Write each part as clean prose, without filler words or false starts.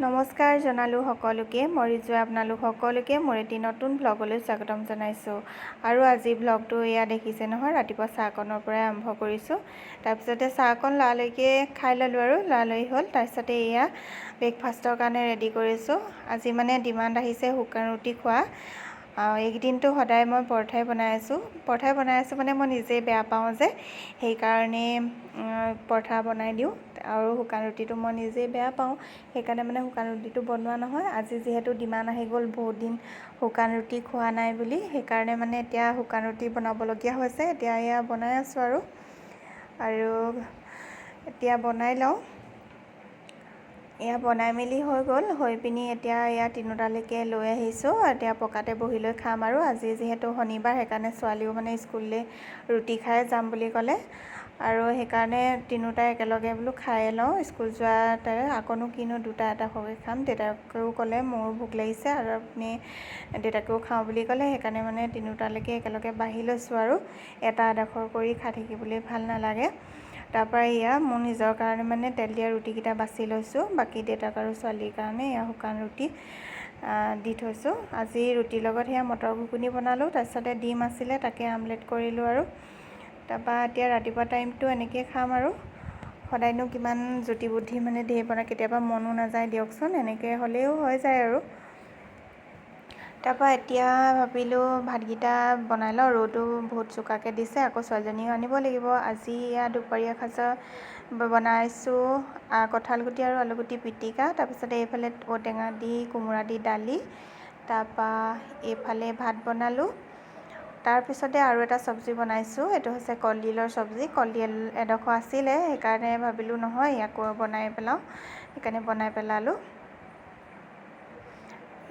নমস্কাৰ জনালোঁ সকলোকে মৰি যোৱা আপোনালোক সকলোকে মোৰ এটি নতুন ব্লগলৈ স্বাগতম জনাইছোঁ। আৰু আজি ব্লগটো এয়া দেখিছে নহয়, ৰাতিপুৱা চাহকণৰ পৰাই আৰম্ভ কৰিছোঁ। তাৰপিছতে চাহকণ লৰালৰিকৈ খাই ল'লোঁ আৰু লৰালৰি হ'ল। তাৰপিছতে এয়া ব্ৰেকফাষ্টৰ কাৰণে ৰেডি কৰিছোঁ। আজি মানে ডিমাণ্ড আহিছে শুকান ৰুটি খোৱা। এইকেইদিনটো সদায় মই পৰঠাই বনাই আছোঁ মানে মই নিজে বেয়া পাওঁ যে, সেইকাৰণে পৰঠা বনাই দিওঁ। আৰু শুকান ৰুটিটো মই নিজে বেয়া পাওঁ, সেইকাৰণে মানে শুকান ৰুটিটো বনোৱা নহয়। আজি যিহেতু ডিমাণ্ড আহি গ'ল বহুত দিন শুকান ৰুটি খোৱা নাই বুলি, সেইকাৰণে মানে এতিয়া শুকান ৰুটি বনাবলগীয়া হৈছে। এতিয়া এয়া বনাই আছোঁ আৰু এতিয়া বনাই লওঁ। এয়া বনাই মেলি হৈ গ'ল, হৈ পিনি এতিয়া এয়া তিনিওটালৈকে লৈ আহিছোঁ। এতিয়া পকাতে বহি লৈ খাম আৰু আজি যিহেতু শনিবাৰ, সেইকাৰণে ছোৱালীও মানে স্কুললৈ ৰুটি খাই যাম বুলি ক'লে, আৰু সেইকাৰণে তিনিওটাই একেলগে বোলো খাই লওঁ। স্কুল যোৱাতে আকৌনো কিনো দুটা এটা সৰহকৈ খাম। দেউতাকেও ক'লে মোৰো ভোক লাগিছে আৰু আপুনি দেউতাকেও খাওঁ বুলি ক'লে, সেইকাৰণে মানে তিনিওটালৈকে একেলগে বাঢ়ি লৈছোঁ আৰু এটা এডোখৰ কৰি খাই থাকিবলৈ ভাল নালাগে। তাৰপৰা এয়া মোৰ নিজৰ কাৰণে মানে তেল দিয়া ৰুটিকেইটা বাছি লৈছোঁ, বাকী দেউতাক আৰু ছোৱালীৰ কাৰণে এয়া শুকান ৰুটি দি থৈছোঁ। আজি ৰুটিৰ লগত সেয়া মটৰ ঘুগুনি বনালোঁ, তাৰপিছতে ডিম আছিলে তাকে আমলেট কৰিলোঁ আৰু তাৰপৰা এতিয়া ৰাতিপুৱা টাইমটো এনেকৈ খাম আৰু সদায়নো কিমান জুতি বুদ্ধি মানে ধেৰ বনাই, কেতিয়াবা মনো নাযায় দিয়কচোন, এনেকৈ হ'লেও হৈ যায় আৰু। তাৰপৰা এতিয়া ভাবিলোঁ ভাতকেইটা বনাই লওঁ, ৰ'দো বহুত চোকাকৈ দিছে, আকৌ ছোৱালীজনীও আনিব লাগিব। আজি এয়া দুপৰীয়া সাঁজৰ বনাইছোঁ কঁঠালগুটি আৰু আলুগুটি পিটিকা, তাৰপিছতে এইফালে ঔটেঙা দি কোমোৰা দি দালি, তাৰপৰা এইফালে ভাত বনালোঁ। তাৰপিছতে আৰু এটা চব্জি বনাইছোঁ, এইটো হৈছে কলডিলৰ চব্জি। কলডিল এডোখৰ আছিলে, সেইকাৰণে ভাবিলোঁ নহয় ইয়াকো বনাই পেলাওঁ, সেইকাৰণে বনাই পেলালোঁ।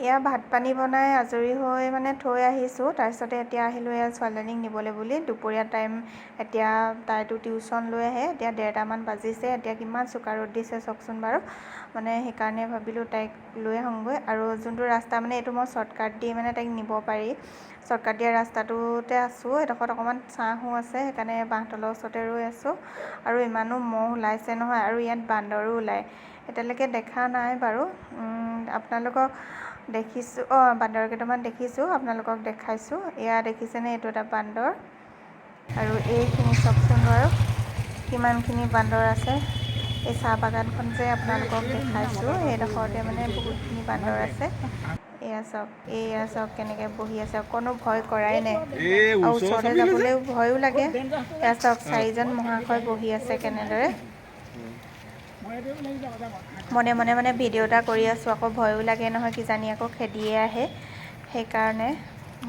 এয়া ভাত পানী বনাই আজৰি হৈ মানে থৈ আহিছোঁ। তাৰপিছতে এতিয়া আহিলোঁ এয়া ছোৱালীজনীক নিবলৈ বুলি। দুপৰীয়া টাইম এতিয়া তাইতো টিউশ্যন লৈ আহে, এতিয়া 1:30মান বাজিছে। এতিয়া কিমান চোকা ৰ'দ দিছে চাওকচোন বাৰু, মানে সেইকাৰণে ভাবিলোঁ তাইক লৈ আহোঁগৈ। আৰু যোনটো ৰাস্তা মানে এইটো মই শ্বৰ্টকাট দি মানে তাইক নিব পাৰি, শ্বৰ্টকাট দিয়া ৰাস্তাটোতে আছোঁ। এডোখৰত অকণমান ছাঁহো আছে, সেইকাৰণে বাঁহতলৰ ওচৰতে ৰৈ আছোঁ। আৰু ইমানো মহ ওলাইছে নহয়, আৰু ইয়াত বান্দৰো ওলায়। এতিয়ালৈকে দেখা নাই বাৰু, আপোনালোকক দেখিছোঁ, বান্দৰ কেইটামান দেখিছোঁ, আপোনালোকক দেখাইছোঁ। এয়া দেখিছেনে, এইটো এটা বান্দৰ। আৰু এইখিনি চাওকচোন বাৰু কিমানখিনি বান্দৰ আছে। এই চাহ বাগানখন যে আপোনালোকক দেখাইছোঁ, সেইডোখৰতে মানে বহুতখিনি বান্দৰ আছে। এয়া চাওক কেনেকৈ বহি আছে, অকণো ভয় কৰাই নাই, আৰু ওচৰলৈ যাবলৈও ভয়ো লাগে। এয়া চাওক 4জন মহাশয় বহি আছে কেনেদৰে। মনে মনে মানে ভিডিঅ' এটা কৰি আছোঁ, আকৌ ভয়ো লাগে নহয়, কিজানি আকৌ খেদিয়ে আহে, সেইকাৰণে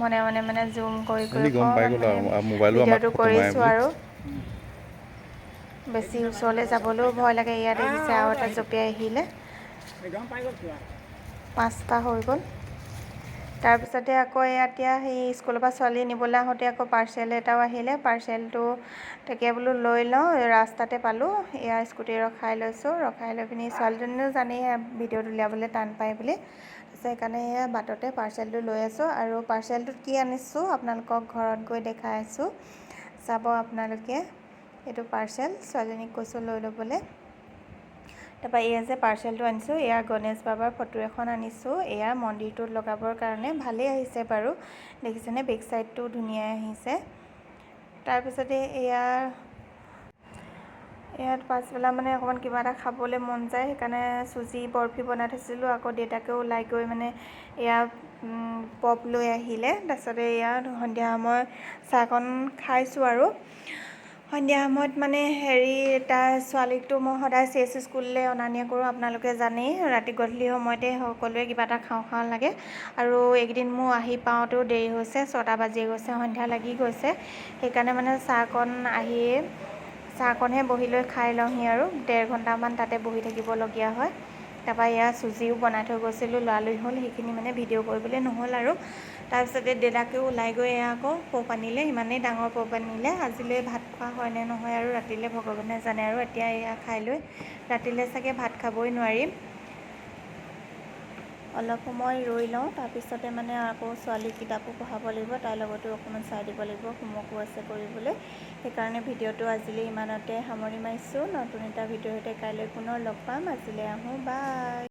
মনে মনে মানে জুম কৰি অকণমান মানে ভিডিঅ'টো কৰিছোঁ। আৰু বেছি ওচৰলৈ যাবলৈও ভয় লাগে। ইয়াত দেখিছে আৰু এটা জঁপিয়াই আহিলে, 5টা হৈ গ'ল। তাৰপিছতে আকৌ এতিয়া সেই স্কুলৰ পৰা ছোৱালী নিবলৈ আহোঁতে আকৌ পাৰ্চেল এটাও আহিলে, পাৰ্চেলটো তাকে বোলো লৈ লওঁ। ৰাস্তাতে পালোঁ, এয়া স্কুটি ৰখাই লৈছোঁ, ৰখাই লৈ পিনি ছোৱালীজনীও জানেই ভিডিঅ'ত উলিয়াবলৈ টান পায় বুলি, সেইকাৰণে এয়া বাটতে পাৰ্চেলটো লৈ আছোঁ। আৰু পাৰ্চেলটোত কি আনিছোঁ আপোনালোকক ঘৰত গৈ দেখাই আছোঁ, চাব আপোনালোকে। এইটো পাৰ্চেল, ছোৱালীজনীক কৈছোঁ লৈ ল'বলৈ। তাৰপৰা এয়া যে পাৰ্চেলটো আনিছোঁ, এয়া গণেশ বাবাৰ ফটো এখন আনিছোঁ, এয়া মন্দিৰটোত লগাবৰ কাৰণে। ভালেই আহিছে বাৰু, দেখিছেনে, বেক চাইডটো ধুনীয়াই আহিছে। তাৰপিছতে ইয়াত পাছবেলা মানে অকণমান কিবা এটা খাবলৈ মন যায়, সেইকাৰণে চুজি বৰফি বনাই থৈছিলোঁ। আকৌ দেউতাকেও ওলাই গৈ মানে এয়া পপ লৈ আহিলে। তাৰপিছতে এয়া সন্ধিয়া সময়ত চাহকণ খাইছোঁ। আৰু সন্ধিয়া সময়ত মানে তাৰ ছোৱালীকতো মই সদায় CSC স্কুললৈ অনা নিয়া কৰোঁ, আপোনালোকে জানেই। ৰাতি গধূলি সময়তে সকলোৱে কিবা এটা খাওঁ খাওঁ লাগে, আৰু এইকেইদিন মোৰ আহি পাওঁতেও দেৰি হৈছে, 6টা বাজি গৈছে, সন্ধিয়া লাগি গৈছে। সেইকাৰণে মানে চাহকণহে বহি লৈ খাই লওঁহি, আৰু 1.5 ঘণ্টামান তাতে বহি থাকিবলগীয়া হয়। তাৰপৰা এয়া চুজিও বনাই থৈ গৈছিলোঁ, লৰালৰি হ'ল, সেইখিনি মানে ভিডিঅ' কৰিবলৈ নহ'ল আৰু। তাৰপিছতে দেউতাকেও ওলাই গৈ এয়া আকৌ পপ আনিলে, ইমানেই ডাঙৰ পপ আনিলে। আজিলৈ ভাত খোৱা হয়নে নহয় আৰু ৰাতিলৈ ভগৱানে জানে। আৰু এতিয়া এয়া খাই লৈ ৰাতিলৈ চাগে ভাত খাবই নোৱাৰিম, অলপ সময় ৰৈ লওঁ। তাৰপিছতে মানে আকৌ ছোৱালীক কিতাপো পঢ়াব লাগিব, তাইৰ লগতো অকণমান চাই দিব লাগিব, হোমৱৰ্কো আছে কৰিবলৈ। সেইকাৰণে ভিডিঅ'টো আজিলৈ ইমানতে সামৰি মাৰিছোঁ। নতুন এটা ভিডিঅ'ৰ সৈতে কাইলৈ পুনৰ লগ পাম। আজিলৈ আহোঁ, বাই।